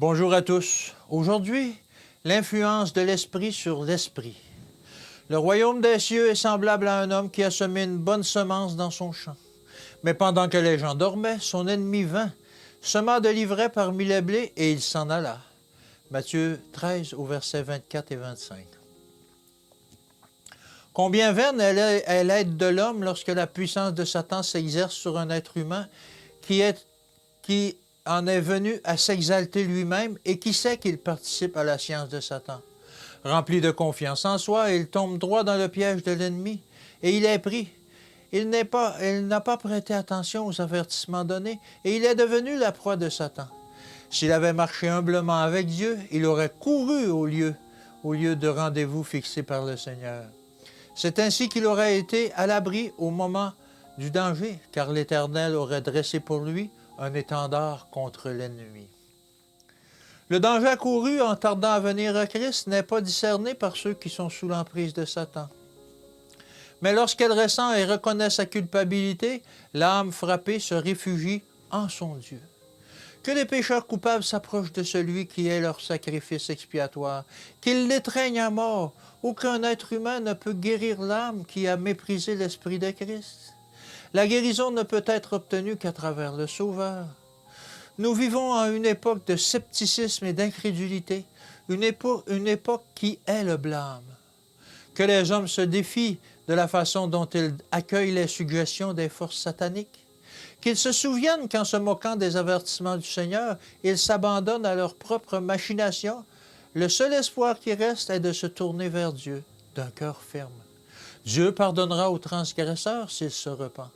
Bonjour à tous. Aujourd'hui, l'influence de l'esprit sur l'esprit. Le royaume des cieux est semblable à un homme qui a semé une bonne semence dans son champ. Mais pendant que les gens dormaient, son ennemi vint, sema de l'ivraie parmi les blés, et il s'en alla. Matthieu 13, au verset 24 et 25. Combien vaine est l'aide de l'homme lorsque la puissance de Satan s'exerce sur un être humain qui en est venu à s'exalter lui-même et qui sait qu'il participe à la science de Satan. Rempli de confiance en soi, il tombe droit dans le piège de l'ennemi et il est pris. Il n'a pas prêté attention aux avertissements donnés et il est devenu la proie de Satan. S'il avait marché humblement avec Dieu, il aurait couru au lieu de rendez-vous fixé par le Seigneur. C'est ainsi qu'il aurait été à l'abri au moment du danger, car l'Éternel aurait dressé pour lui un étendard contre l'ennemi. Le danger accouru en tardant à venir à Christ n'est pas discerné par ceux qui sont sous l'emprise de Satan. Mais lorsqu'elle ressent et reconnaît sa culpabilité, l'âme frappée se réfugie en son Dieu. Que les pécheurs coupables s'approchent de celui qui est leur sacrifice expiatoire, qu'ils l'étreignent à mort. Aucun être humain ne peut guérir l'âme qui a méprisé l'Esprit de Christ. La guérison ne peut être obtenue qu'à travers le Sauveur. Nous vivons à une époque de scepticisme et d'incrédulité, une époque qui est le blâme. Que les hommes se défient de la façon dont ils accueillent les suggestions des forces sataniques. Qu'ils se souviennent qu'en se moquant des avertissements du Seigneur, ils s'abandonnent à leurs propres machinations. Le seul espoir qui reste est de se tourner vers Dieu d'un cœur ferme. Dieu pardonnera aux transgresseurs s'ils se repentent.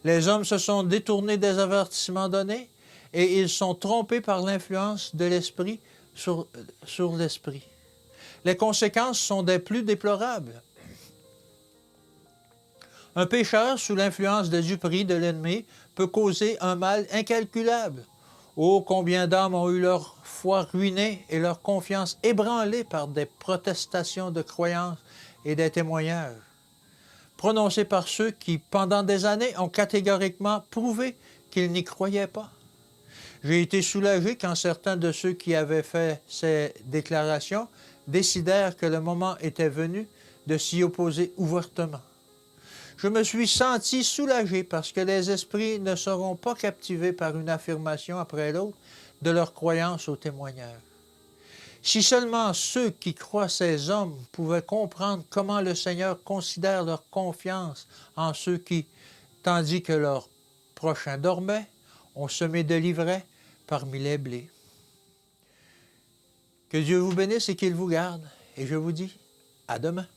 Les hommes se sont détournés des avertissements donnés et ils sont trompés par l'influence de l'esprit sur l'esprit. Les conséquences sont des plus déplorables. Un pécheur sous l'influence de duperie de l'ennemi peut causer un mal incalculable. Oh, combien d'âmes ont eu leur foi ruinée et leur confiance ébranlée par des protestations de croyances et des témoignages, prononcés par ceux qui, pendant des années, ont catégoriquement prouvé qu'ils n'y croyaient pas. J'ai été soulagé quand certains de ceux qui avaient fait ces déclarations décidèrent que le moment était venu de s'y opposer ouvertement. Je me suis senti soulagé parce que les esprits ne seront pas captivés par une affirmation après l'autre de leur croyance au témoignage. Si seulement ceux qui croient ces hommes pouvaient comprendre comment le Seigneur considère leur confiance en ceux qui, tandis que leurs prochains dormaient, ont semé de l'ivraie parmi les blés. Que Dieu vous bénisse et qu'il vous garde, et je vous dis à demain.